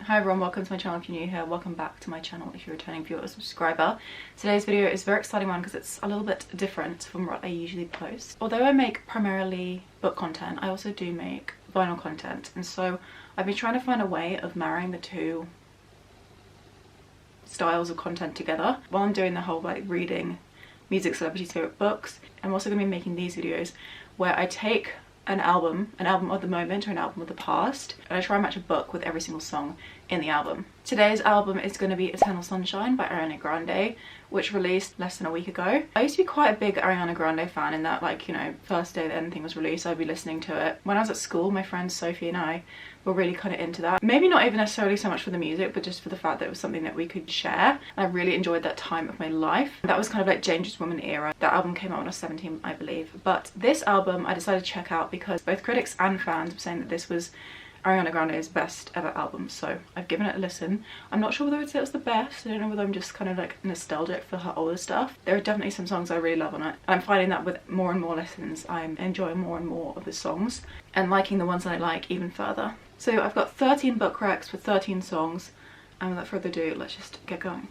Hi everyone, welcome to my channel if you're new here. Welcome back to my channel if you're a returning viewer or subscriber. Today's video is a very exciting one because it's a little bit different from what I usually post. Although I make primarily book content, I also do make vinyl content, and so I've been trying to find a way of marrying the two styles of content together. While I'm doing the whole like reading music celebrities' favorite books, I'm also going to be making these videos where I take an album of the moment or an album of the past, and I try and match a book with every single song in the album. Today's album is going to be Eternal Sunshine by Ariana Grande, which released less than a week ago. I used to be quite a big Ariana Grande fan in that, like, you know, first day that anything was released I'd be listening to it. When I was at school, my friends Sophie and I were really kind of into that. Maybe not even necessarily so much for the music, but just for the fact that it was something that we could share. And I really enjoyed that time of my life. That was kind of like Dangerous Woman era. That album came out when I was 17, I believe. But this album I decided to check out because both critics and fans were saying that this was Ariana Grande's best ever album, so I've given it a listen. I'm not sure whether I'd say it was the best. I don't know whether I'm just kind of like nostalgic for her older stuff. There are definitely some songs I really love on it, and I'm finding that with more and more listens I'm enjoying more and more of the songs and liking the ones that I like even further. So I've got 13 book recs for 13 songs, and without further ado, let's just get going.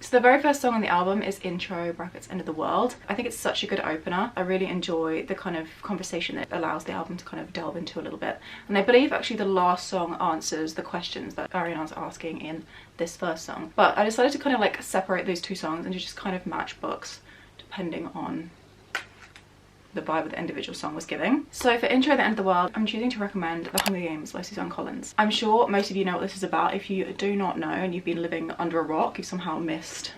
So the very first song on the album is Intro brackets End of the World. I think it's such a good opener. I really enjoy the kind of conversation that allows the album to kind of delve into a little bit. And I believe actually the last song answers the questions that Ariana's asking in this first song. But I decided to kind of like separate those two songs and just kind of match books depending on the vibe that the individual song was giving. So for Intro the End of the World, I'm choosing to recommend The Hunger Games by Suzanne. I'm sure most of you know what this is about. If you do not know and you've been living under a rock, you've somehow missed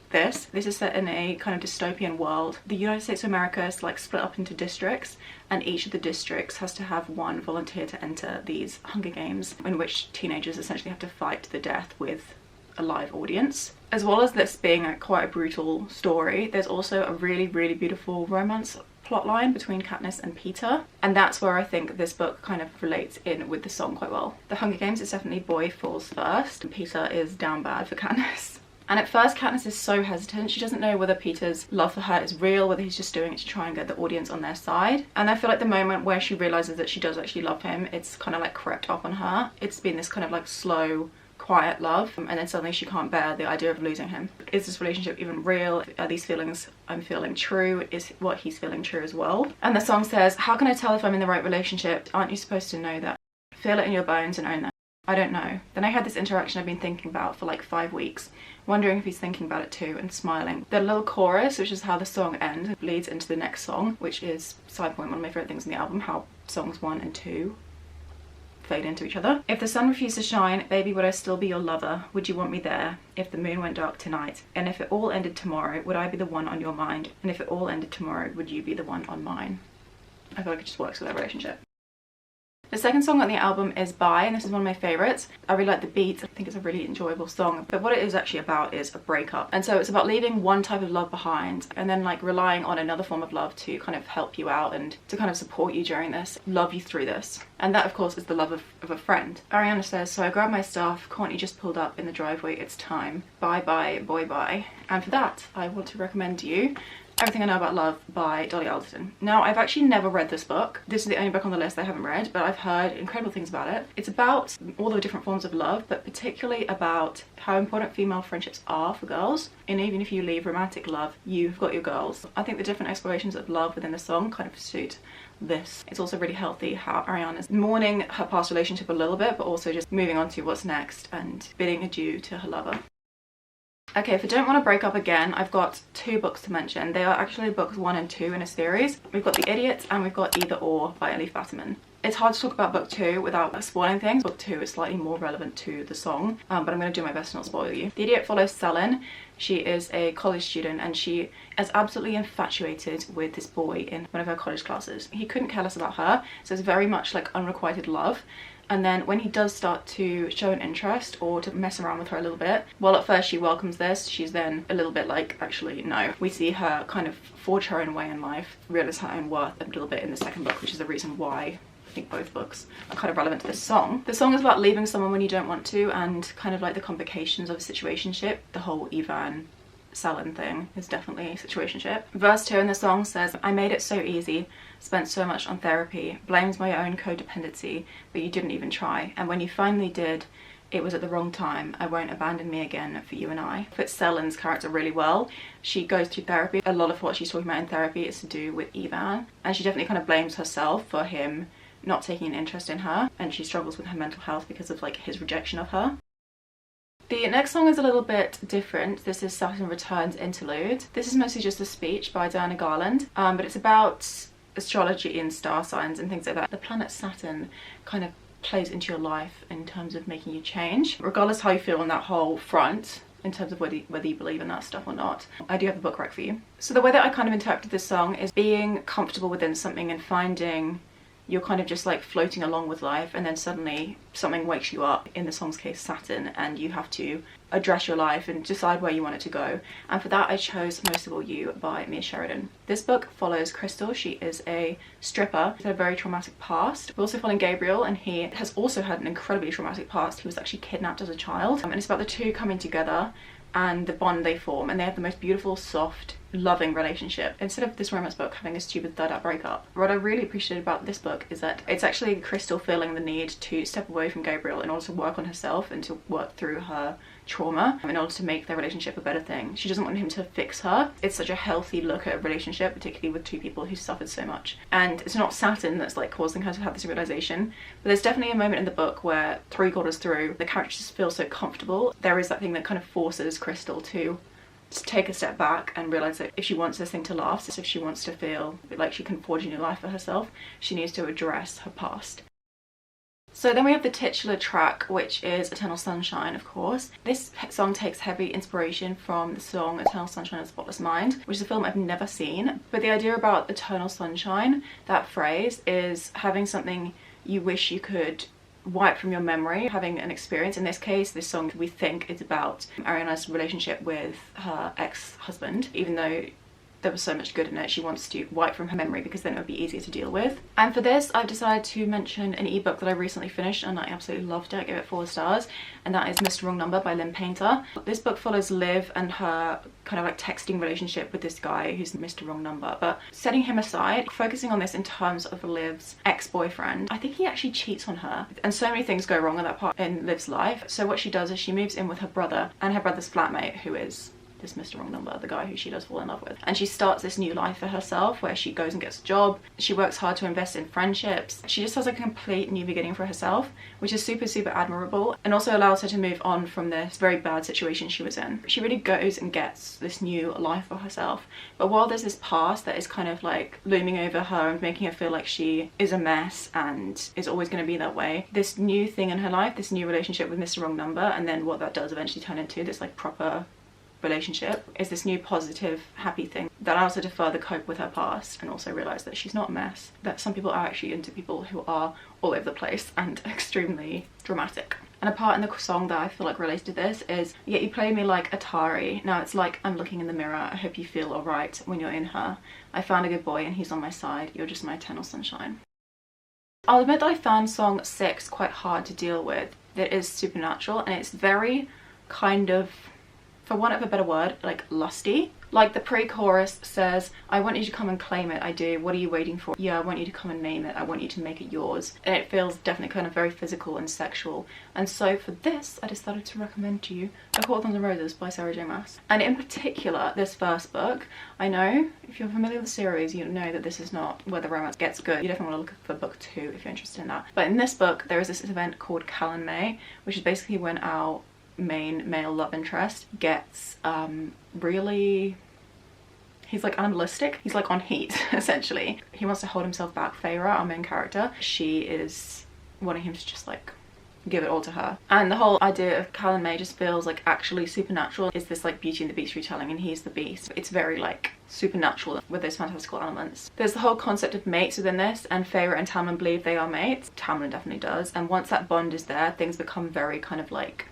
this. This is set in a kind of dystopian world. The United States of America is like split up into districts, and each of the districts has to have one volunteer to enter these Hunger Games, in which teenagers essentially have to fight to the death with a live audience. As well as this being quite a brutal story, there's also a really beautiful romance plotline between Katniss and Peter, and that's where I think this book kind of relates in with the song quite well. The Hunger Games is definitely boy falls first, and Peter is down bad for Katniss. And at first Katniss is so hesitant. She doesn't know whether Peter's love for her is real, whether he's just doing it to try and get the audience on their side. And I feel like the moment where she realizes that she does actually love him, it's kind of like crept up on her. It's been this kind of like slow, quiet love, and then suddenly she can't bear the idea of losing him. Is this relationship even real? Are these feelings I'm feeling true? Is what he's feeling true as well? And the song says, how can I tell if I'm in the right relationship? Aren't you supposed to know that? Feel it in your bones and own that. I don't know. Then I had this interaction I've been thinking about for like 5 weeks, wondering if he's thinking about it too, and smiling. The little chorus, which is how the song ends, leads into the next song, which is, side point, one of my favourite things in the album, how songs 1 and 2 fade into each other. If the sun refused to shine, baby, would I still be your lover? Would you want me there? If the moon went dark tonight? And if it all ended tomorrow, would I be the one on your mind? And if it all ended tomorrow, would you be the one on mine? I feel like it just works with their relationship. The second song on the album is Bye, and this is one of my favourites. I really like the beats. I think it's a really enjoyable song. But what it is actually about is a breakup. And so it's about leaving one type of love behind and then like relying on another form of love to kind of help you out and to kind of support you during this, love you through this. And that of course is the love of a friend. Ariana says, so I grabbed my stuff, Courtney just pulled up in the driveway, it's time. Bye bye, boy bye. And for that, I want to recommend to you Everything I Know About Love by Dolly Alderton. Now, I've actually never read this book. This is the only book on the list I haven't read, but I've heard incredible things about it. It's about all the different forms of love, but particularly about how important female friendships are for girls. And even if you leave romantic love, you've got your girls. I think the different explorations of love within the song kind of suit this. It's also really healthy how Ariana's mourning her past relationship a little bit, but also just moving on to what's next and bidding adieu to her lover. Okay, if I don't want to break up again, I've got 2 books to mention. They are actually books 1 and 2 in a series. We've got The Idiot and we've got Either Or by Elif batuman. It's hard to talk about book 2 without spoiling things. Book 2 is slightly more relevant to the song, but I'm going to do my best to not spoil you. The Idiot follows Selin. She is a college student and she is absolutely infatuated with this boy in one of her college classes. He couldn't care less about her, so it's very much like unrequited love. And then when he does start to show an interest or to mess around with her a little bit, while at first she welcomes this, she's then a little bit like, actually no. We see her kind of forge her own way in life, realize her own worth a little bit in the second book, which is the reason why I think both books are kind of relevant to this song. The song is about leaving someone when you don't want to, and kind of like the complications of a situationship, the whole Evan Selin thing is definitely a situationship. Verse 2 in the song says, I made it so easy, spent so much on therapy, blames my own codependency, but you didn't even try. And when you finally did, it was at the wrong time. I won't abandon me again for you and I. Fits Selin's character really well. She goes through therapy. A lot of what she's talking about in therapy is to do with Ivan. And she definitely kind of blames herself for him not taking an interest in her. And she struggles with her mental health because of like his rejection of her. The next song is a little bit different. This is Saturn Returns Interlude. This is mostly just a speech by Diana Garland, but it's about astrology and star signs and things like that. The planet Saturn kind of plays into your life in terms of making you change, regardless how you feel on that whole front, in terms of whether you believe in that stuff or not. I do have a book right for you. So the way that I kind of interpreted this song is being comfortable within something and finding you're kind of just like floating along with life, and then suddenly something wakes you up, in the song's case Saturn, and you have to address your life and decide where you want it to go. And for that I chose Most of All You by Sheridan. This book follows Crystal. She is a stripper. She's had a very traumatic past. We're also following Gabriel, and he has also had an incredibly traumatic past. He was actually kidnapped as a child, and it's about the two coming together and the bond they form, and they have the most beautiful, soft, loving relationship instead of this romance book having a stupid third act breakup. What I really appreciated about this book is that it's actually Crystal feeling the need to step away from Gabriel in order to work on herself and to work through her trauma in order to make their relationship a better thing. She doesn't want him to fix her. It's such a healthy look at a relationship, particularly with two people who suffered so much. And it's not Saturn that's like causing her to have this realization, but there's definitely a moment in the book where 3/4 through, the characters just feel so comfortable. There is that thing that kind of forces Crystal to just take a step back and realize that if she wants this thing to last, if she wants to feel like she can forge a new life for herself, she needs to address her past. So then we have the titular track, which is Eternal Sunshine, of course. This song takes heavy inspiration from the song Eternal Sunshine of the Spotless Mind, which is a film I've never seen. But the idea about eternal sunshine, that phrase, is having something you wish you could wipe from your memory, having an experience. In this case, this song we think is about Ariana's relationship with her ex-husband, even though there was so much good in it. She wants to wipe from her memory because then it would be easier to deal with. And for this, I've decided to mention an ebook that I recently finished and I absolutely loved it. I gave it 4 stars, and that is Mr. Wrong Number by Lynn. This book follows Liv and her kind of like texting relationship with this guy who's Mr. Wrong Number, but setting him aside, focusing on this in terms of Liv's ex-boyfriend. I think he actually cheats on her, and so many things go wrong in that part in Liv's life. So what she does is she moves in with her brother and her brother's flatmate, who is this Mr. Wrong Number, the guy who she does fall in love with. And she starts this new life for herself where she goes and gets a job. She works hard to invest in friendships. She just has a complete new beginning for herself, which is super, super admirable, and also allows her to move on from this very bad situation she was in. She really goes and gets this new life for herself. But while there's this past that is kind of like looming over her and making her feel like she is a mess and is always going to be that way, this new thing in her life, this new relationship with Mr. Wrong Number, and then what that does eventually turn into this like proper relationship, is this new positive happy thing that allows her to further cope with her past and also realize that she's not a mess, that some people are actually into people who are all over the place and extremely dramatic. And a part in the song that I feel like relates to this is, yet you play me like Atari. Now it's like I'm looking in the mirror, I hope you feel alright when you're in her. I found a good boy and he's on my side, you're just my eternal sunshine. I'll admit that I found song 6 quite hard to deal with. It is supernatural and it's very kind of, for want of a better word, like lusty. Like the pre-chorus says, I want you to come and claim it, I do, what are you waiting for? Yeah, I want you to come and name it, I want you to make it yours. And it feels definitely kind of very physical and sexual. And so for this, I decided to recommend to you A Court of Thorns and Roses by Sarah J Maas. And in particular, this first book, I know, if you're familiar with the series, you know that this is not where the romance gets good. You definitely want to look for book 2 if you're interested in that. But in this book, there is this event called Callan May, which is basically when our main male love interest gets really, he's like animalistic, he's like on heat essentially. He wants to hold himself back. Feyre, our main character, she is wanting him to just like give it all to her. And the whole idea of Callan May just feels like actually supernatural. It's this like Beauty and the Beast retelling and he's the beast. It's very like supernatural with those fantastical elements. There's the whole concept of mates within this, and Feyre and Tamlin believe they are mates. Tamlin definitely does, and once that bond is there, things become very kind of like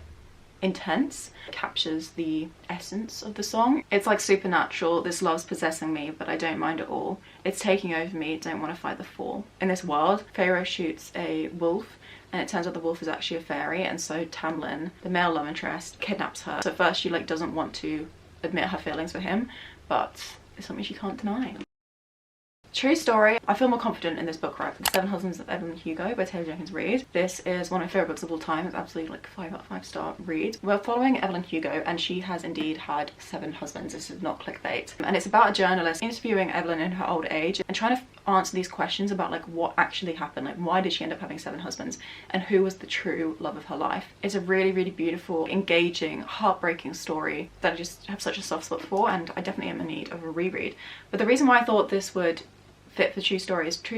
intense. It captures the essence of the song. It's like supernatural, this love's possessing me but I don't mind at all, it's taking over me, don't want to fight the fall. In this world, Feyre shoots a wolf and it turns out the wolf is actually a fairy, and so Tamlin, the male love interest, kidnaps her. So at first she like doesn't want to admit her feelings for him, but it's something she can't deny. True story. I feel more confident in this book, right? The Seven Husbands of Evelyn and Hugo by Jenkins Reid. This is one of my favourite books of all time. It's absolutely like 5 out of 5 star read. We're following Evelyn Hugo, and she has indeed had 7 husbands. This is not clickbait. And it's about a journalist interviewing Evelyn in her old age and trying to answer these questions about like what actually happened, like why did she end up having 7 husbands and who was the true love of her life. It's a really, really beautiful, engaging, heartbreaking story that I just have such a soft spot for, and I definitely am in need of a reread. But the reason why I thought this would fit for True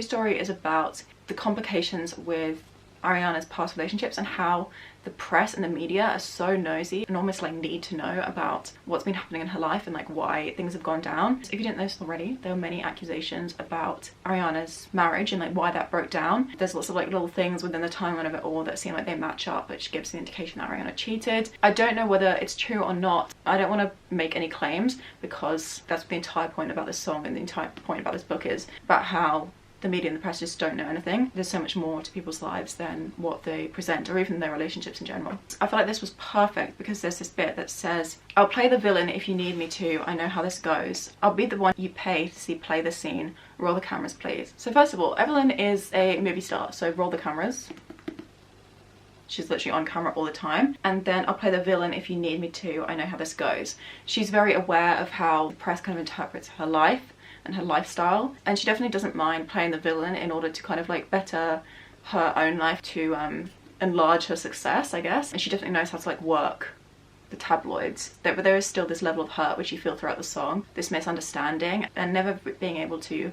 Story is about the complications with Ariana's past relationships and how the press and the media are so nosy and almost like need to know about what's been happening in her life and like why things have gone down. So if you didn't know this already, there were many accusations about Ariana's marriage and like why that broke down. There's lots of like little things within the timeline of it all that seem like they match up, which gives the indication that Ariana cheated. I don't know whether it's true or not. I don't want to make any claims because that's the entire point about this song and the entire point about this book is about how the media and the press just don't know anything. There's so much more to people's lives than what they present, or even their relationships in general. I feel like this was perfect because there's this bit that says, I'll play the villain if you need me to, I know how this goes. I'll be the one you pay to see play the scene. Roll the cameras, please. So first of all, Evelyn is a movie star, so roll the cameras. She's literally on camera all the time. And then I'll play the villain if you need me to, I know how this goes. She's very aware of how the press kind of interprets her life and her lifestyle, and she definitely doesn't mind playing the villain in order to kind of like better her own life, to enlarge her success, I guess. And she definitely knows how to like work the tabloids. But there is still this level of hurt which you feel throughout the song, this misunderstanding and never being able to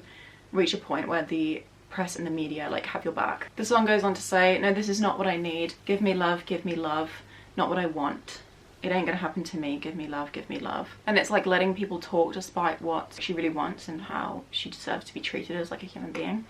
reach a point where the press and the media like have your back. The song goes on to say, no, this is not what I need. Give me love, not what I want. It ain't gonna happen to me, give me love, give me love. And it's like letting people talk despite what she really wants and how she deserves to be treated as like a human being.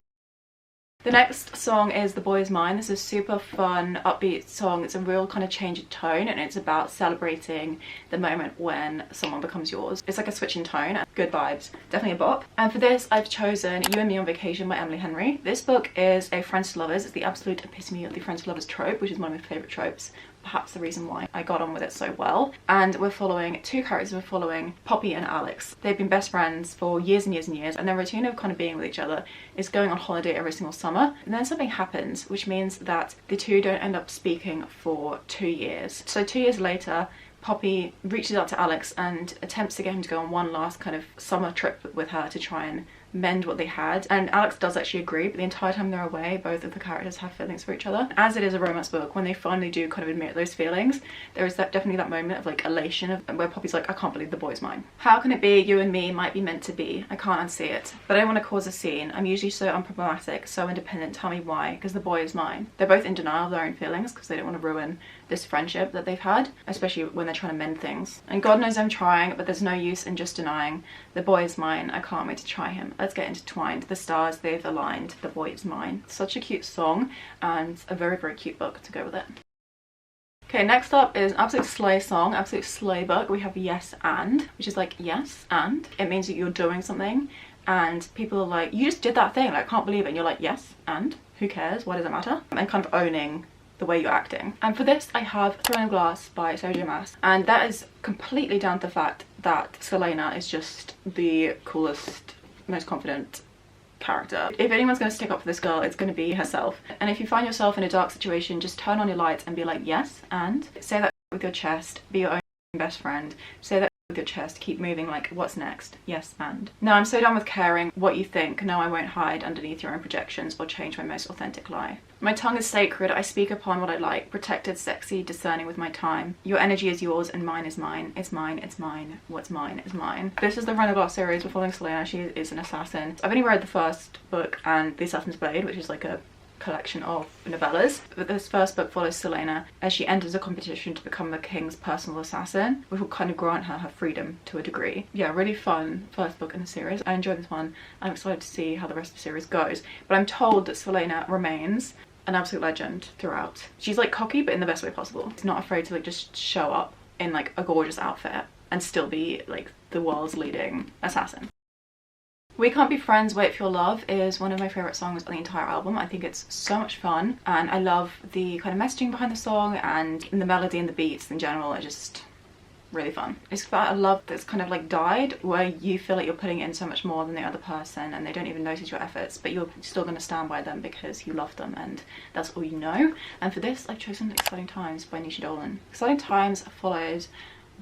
The next song is The Boy Is Mine. This is a super fun, upbeat song. It's a real kind of change of tone, and it's about celebrating the moment when someone becomes yours. It's like a switch in tone, good vibes, definitely a bop. And for this, I've chosen You and Me on Vacation by Emily Henry. This book is a friends to lovers. It's the absolute epitome of the friends to lovers trope, which is one of my favourite tropes. Perhaps the reason why I got on with it so well. And we're following 2 characters. We're following Poppy and Alex. They've been best friends for years and years and years, and their routine of kind of being with each other is going on holiday every single summer. And then something happens, which means that the two don't end up speaking for 2 years. So 2 years later, Poppy reaches out to Alex and attempts to get him to go on one last kind of summer trip with her to try and mend what they had, and Alex does actually agree, but the entire time they're away, both of the characters have feelings for each other. As it is a romance book, when they finally do kind of admit those feelings, there is definitely that moment of like elation where Poppy's like, I can't believe the boy's mine. How can it be you and me might be meant to be? I can't unsee it, but I don't want to cause a scene. I'm usually so unproblematic, so independent, tell me why, because the boy is mine. They're both in denial of their own feelings because they don't want to ruin this friendship that they've had, especially when they're trying to mend things. And God knows I'm trying, but there's no use in just denying. The boy is mine, I can't wait to try him. Let's get intertwined. The stars, they've aligned. The boy is mine. Such a cute song and a very, very cute book to go with it. Okay, next up is an absolute slay song, absolute slay book. We have Yes and, which is like yes and. It means that you're doing something and people are like, you just did that thing, like, I can't believe it. And you're like, yes and, who cares, why does it matter? And kind of owning the way you're acting. And for this I have Throne of Glass by Maas, and that is completely down to the fact that Selena is just the coolest, most confident character. If anyone's going to stick up for this girl, it's going to be herself. And if you find yourself in a dark situation, just turn on your lights and be like, yes and. Say that with your chest, be your own best friend. Say that with your chest, keep moving, like, what's next? Yes and. Now I'm so done with caring what you think. No, I won't hide underneath your own projections or change my most authentic lie. My tongue is sacred, I speak upon what I like, protected, sexy, discerning with my time. Your energy is yours and mine is mine. It's mine, it's mine. What's mine is mine. This is the Throne of Glass series. We're following Selena. She is an assassin. I've only read the first book and The Assassin's Blade, which is like a collection of novellas, but this first book follows Selena as she enters a competition to become the king's personal assassin, which will kind of grant her her freedom to a degree. Yeah, really fun first book in the series. I enjoyed this one. I'm excited to see how the rest of the series goes, but I'm told that Selena remains an absolute legend throughout. She's like cocky, but in the best way possible. She's not afraid to like just show up in like a gorgeous outfit and still be like the world's leading assassin. We Can't Be Friends, Wait for Your Love is one of my favourite songs on the entire album. I think it's so much fun and I love the kind of messaging behind the song and the melody and the beats in general are just really fun. It's about a love that's kind of like died, where you feel like you're putting in so much more than the other person and they don't even notice your efforts, but you're still going to stand by them because you love them and that's all you know. And for this, I've chosen Exciting Times by Nisha Dolan. Exciting Times follows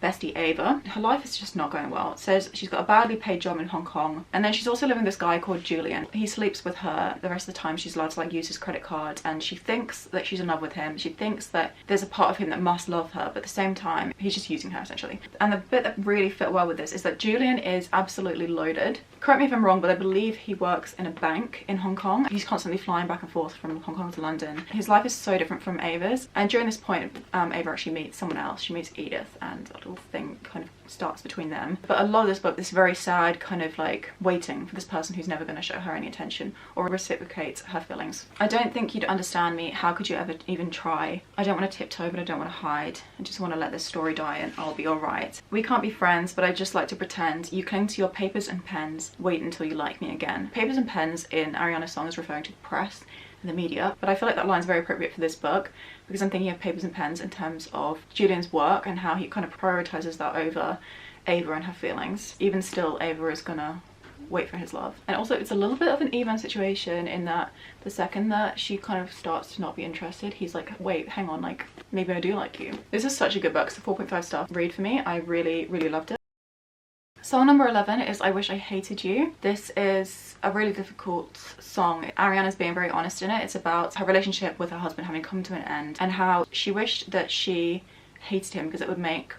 bestie Ava. Her life is just not going well. It says she's got a badly paid job in Hong Kong, and then she's also living with this guy called Julian. He sleeps with her. The rest of the time she's allowed to like use his credit card, and she thinks that she's in love with him. She thinks that there's a part of him that must love her, but at the same time he's just using her essentially. And the bit that really fit well with this is that Julian is absolutely loaded. Correct me if I'm wrong, but I believe he works in a bank in Hong Kong. He's constantly flying back and forth from Hong Kong to London. His life is so different from Ava's, and during this point Ava actually meets someone else. She meets Edith, and a little thing kind of starts between them. But a lot of this book is very sad, kind of like waiting for this person who's never going to show her any attention or reciprocate her feelings. I don't think you'd understand me. How could you ever even try? I don't want to tiptoe, but I don't want to hide. I just want to let this story die and I'll be alright. We can't be friends, but I just like to pretend. You cling to your papers and pens. Wait until you like me again. Papers and pens in Ariana's song is referring to the press and the media, but I feel like that line's very appropriate for this book because I'm thinking of papers and pens in terms of Julian's work and how he kind of prioritizes that over Ava and her feelings. Even still, Ava is gonna wait for his love. And also it's a little bit of an even situation in that the second that she kind of starts to not be interested, he's like, wait, hang on, like maybe I do like you. This is such a good book. It's a 4.5 star read for me. I really loved it. Song number 11 is I Wish I Hated You. This is a really difficult song. Ariana's being very honest in it. It's about her relationship with her husband having come to an end and how she wished that she hated him because it would make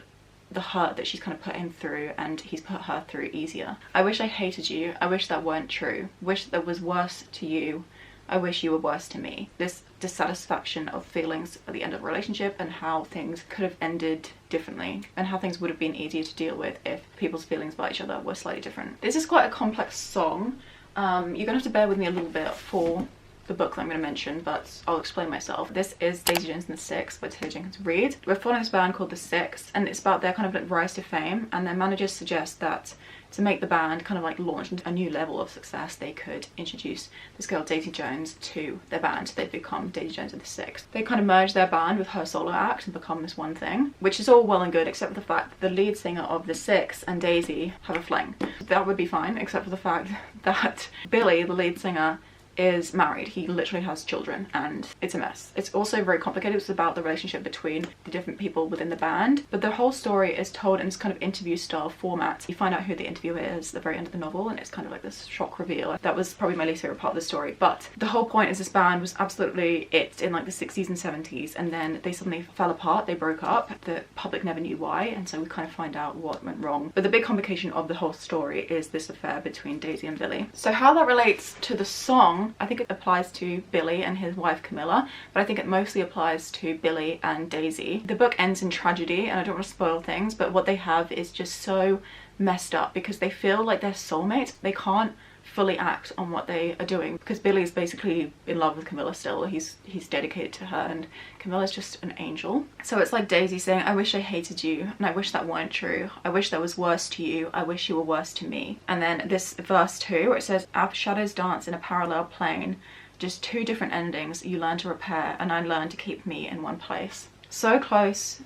the hurt that she's kind of put him through and he's put her through easier. I wish I hated you. I wish that weren't true. Wish that was worse to you. I wish you were worse to me. This dissatisfaction of feelings at the end of a relationship and how things could have ended differently and how things would have been easier to deal with if people's feelings about each other were slightly different. This is quite a complex song. You're gonna have to bear with me a little bit for the book that I'm going to mention, but I'll explain myself. This is Daisy Jones and the Six by Jenkins Reid. We're following this band called the Six, and it's about their kind of like rise to fame, and their managers suggest that to make the band kind of like launch into a new level of success, they could introduce this girl Daisy Jones to their band. They'd become Daisy Jones and the Six. They kind of merge their band with her solo act and become this one thing, which is all well and good except for the fact that the lead singer of the Six and Daisy have a fling. That would be fine except for the fact that Billy, the lead singer, is married. He literally has children and it's a mess. It's also very complicated. It's about the relationship between the different people within the band, but the whole story is told in this kind of interview style format. You find out who the interviewer is at the very end of the novel and it's kind of like this shock reveal. That was probably my least favorite part of the story, but the whole point is this band was absolutely it in like the 60s and 70s, and then they suddenly fell apart. They broke up. The public never knew why, and so we kind of find out what went wrong. But the big complication of the whole story is this affair between Daisy and Billy. So how that relates to the song, I think it applies to Billy and his wife Camilla, but I think it mostly applies to Billy and Daisy. The book ends in tragedy, and I don't want to spoil things, but what they have is just so messed up because they feel like they're soulmates. They can't fully act on what they are doing because Billy's basically in love with Camilla still. He's dedicated to her, and Camilla's just an angel. So it's like Daisy saying, I wish I hated you and I wish that weren't true. I wish that was worse to you. I wish you were worse to me. And then this verse 2 where it says, our shadows dance in a parallel plane, just two different endings you learn to repair and I learned to keep me in one place. So close,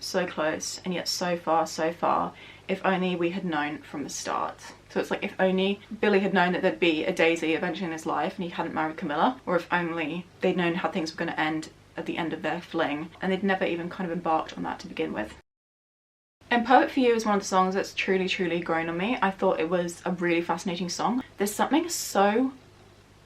and yet so far. If only we had known from the start. So it's like if only Billy had known that there'd be a Daisy eventually in his life and he hadn't married Camilla, or if only they'd known how things were going to end at the end of their fling and they'd never even kind of embarked on that to begin with. Imperfect for You is one of the songs that's truly grown on me. I thought it was a really fascinating song. There's something so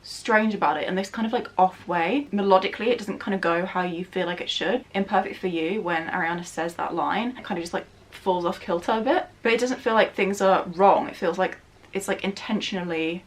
strange about it in this kind of like off way. Melodically it doesn't kind of go how you feel like it should. Imperfect for You, when Ariana says that line, it kind of just like falls off kilter a bit, but it doesn't feel like things are wrong. It feels like it's like intentionally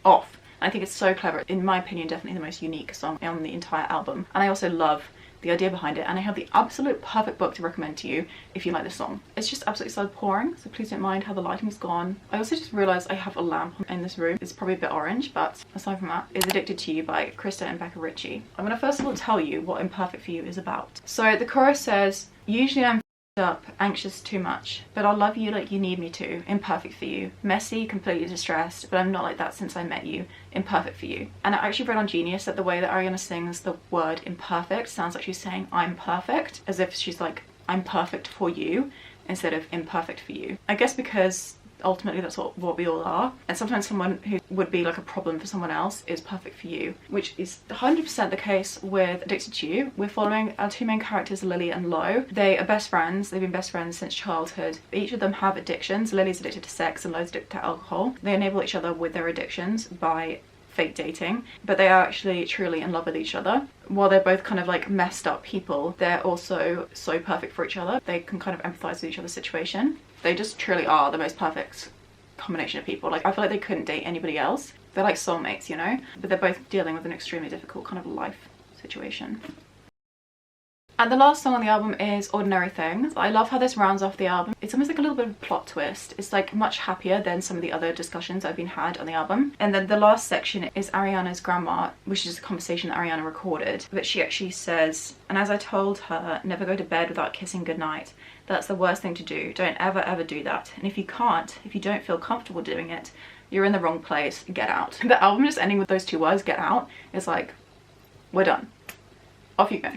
off. I think it's so clever. In my opinion, definitely the most unique song on the entire album, and I also love the idea behind it, and I have the absolute perfect book to recommend to you if you like this song. It's just absolutely started pouring, so please don't mind how the lighting's gone. I also just realised I have a lamp in this room. It's probably a bit orange, but aside from that, is Addicted to You by Krista and Becca Ritchie. I'm gonna first of all tell you what Imperfect for You is about. So the chorus says, usually I'm up, anxious too much, but I'll love you like you need me to. Imperfect for you. Messy, completely distressed, but I'm not like that since I met you. Imperfect for you. And I actually read on Genius that the way that Ariana sings the word imperfect sounds like she's saying I'm perfect, as if she's like, I'm perfect for you instead of imperfect for you. I guess because ultimately that's what we all are, and sometimes someone who would be like a problem for someone else is perfect for you, which is 100% the case with Addicted to You. We're following our two main characters, Lily and Lo. They are best friends. They've been best friends since childhood. Each of them have addictions. Lily's addicted to sex and Lo's addicted to alcohol. They enable each other with their addictions by fake dating, but they are actually truly in love with each other. While they're both kind of like messed up people, they're also so perfect for each other. They can kind of empathize with each other's situation. They just truly are the most perfect combination of people. Like, I feel like they couldn't date anybody else. They're like soulmates, you know? But they're both dealing with an extremely difficult kind of life situation. And the last song on the album is Ordinary Things. I love how this rounds off the album. It's almost like a little bit of a plot twist. It's like much happier than some of the other discussions I've been had on the album. And then the last section is Ariana's grandma, which is a conversation that Ariana recorded. But she actually says, "And as I told her, never go to bed without kissing goodnight. That's the worst thing to do. Don't ever do that. And if you can't, if you don't feel comfortable doing it, you're in the wrong place. Get out." The album just ending with those two words, get out, is like, we're done. Off you go.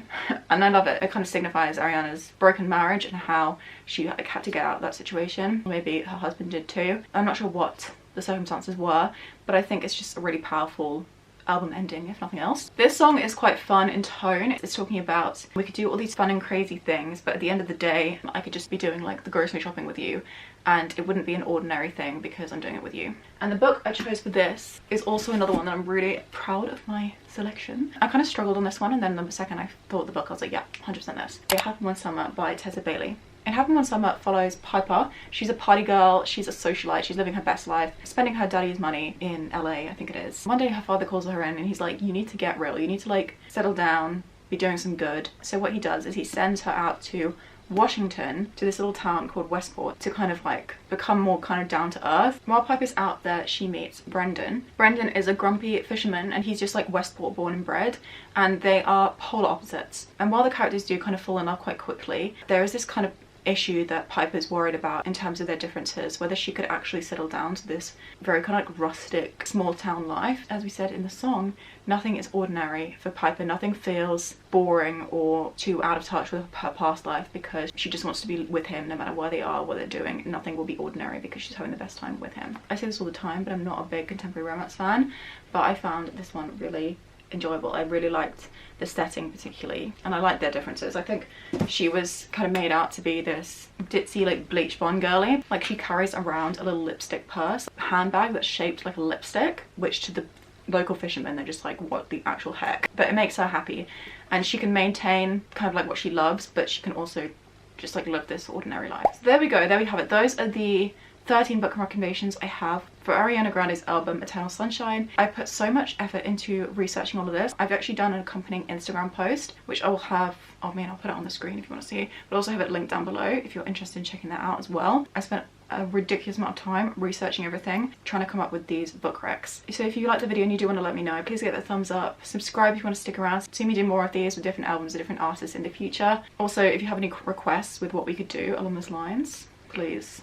And I love it. It kind of signifies Ariana's broken marriage and how she like had to get out of that situation. Maybe her husband did too. I'm not sure what the circumstances were, but I think it's just a really powerful album ending, if nothing else. This song is quite fun in tone. It's talking about we could do all these fun and crazy things, but at the end of the day I could just be doing like the grocery shopping with you, and it wouldn't be an ordinary thing because I'm doing it with you. And the book I chose for this is also another one that I'm really proud of my selection. I kind of struggled on this one, and then the second I thought the book, I was like, yeah, 100% this. It Happened One Summer by Tessa Bailey. It Happened One Summer follows Piper. She's a party girl, she's a socialite, she's living her best life, spending her daddy's money in LA, I think it is. One day her father calls her in and he's like, you need to get real, you need to like settle down, be doing some good. So what he does is he sends her out to Washington, to this little town called Westport, to kind of like become more kind of down to earth. While Piper's out there, she meets Brendan. Brendan is a grumpy fisherman and he's just like Westport born and bred, and they are polar opposites. And while the characters do kind of fall in love quite quickly, there is this kind of issue that Piper's worried about in terms of their differences, whether she could actually settle down to this very kind of like rustic small town life. As we said in the song, nothing is ordinary for Piper. Nothing feels boring or too out of touch with her past life, because she just wants to be with him no matter where they are, what they're doing. Nothing will be ordinary because she's having the best time with him. I say this all the time, but I'm not a big contemporary romance fan, but I found this one really enjoyable. I really liked the setting particularly, and I liked their differences. I think she was kind of made out to be this ditzy like bleach blonde girly. Like, she carries around a little lipstick purse, a handbag that's shaped like a lipstick, which to the local fishermen they're just like, what the actual heck? But it makes her happy, and she can maintain kind of like what she loves, but she can also just like live this ordinary life. So there we go, there we have it. Those are the 13 book recommendations I have for Ariana Grande's album Eternal Sunshine. I put so much effort into researching all of this. I've actually done an accompanying Instagram post, which I will have, oh man, I'll put it on the screen if you want to see, but also have it linked down below if you're interested in checking that out as well. I spent a ridiculous amount of time researching everything, trying to come up with these book recs. So if you like the video and you do want to let me know, please get that thumbs up, subscribe if you want to stick around, see me do more of these with different albums and different artists in the future. Also, if you have any requests with what we could do along those lines, please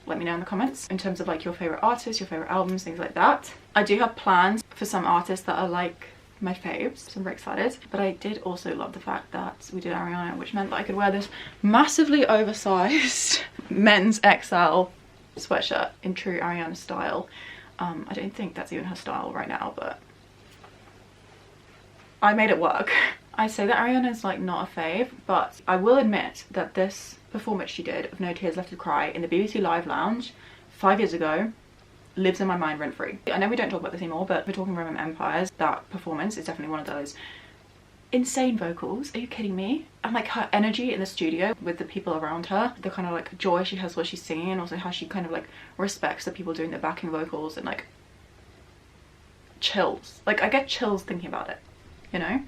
let me know in the comments in terms of like your favorite artists, your favorite albums, things like that. I do have plans for some artists that are like my faves, so I'm very excited. But I did also love the fact that we did Ariana, which meant that I could wear this massively oversized men's XL sweatshirt in true Ariana style. I don't think that's even her style right now, but I made it work. I say that Ariana is like not a fave, but I will admit that this performance she did of No Tears Left to Cry in the BBC Live Lounge 5 years ago lives in my mind rent free. I know we don't talk about this anymore, but we're talking Roman Empires. That performance is definitely one of those. Insane vocals, are you kidding me? And like her energy in the studio with the people around her, the kind of like joy she has while she's singing, and also how she kind of like respects the people doing the backing vocals, and like chills. Like, I get chills thinking about it, you know?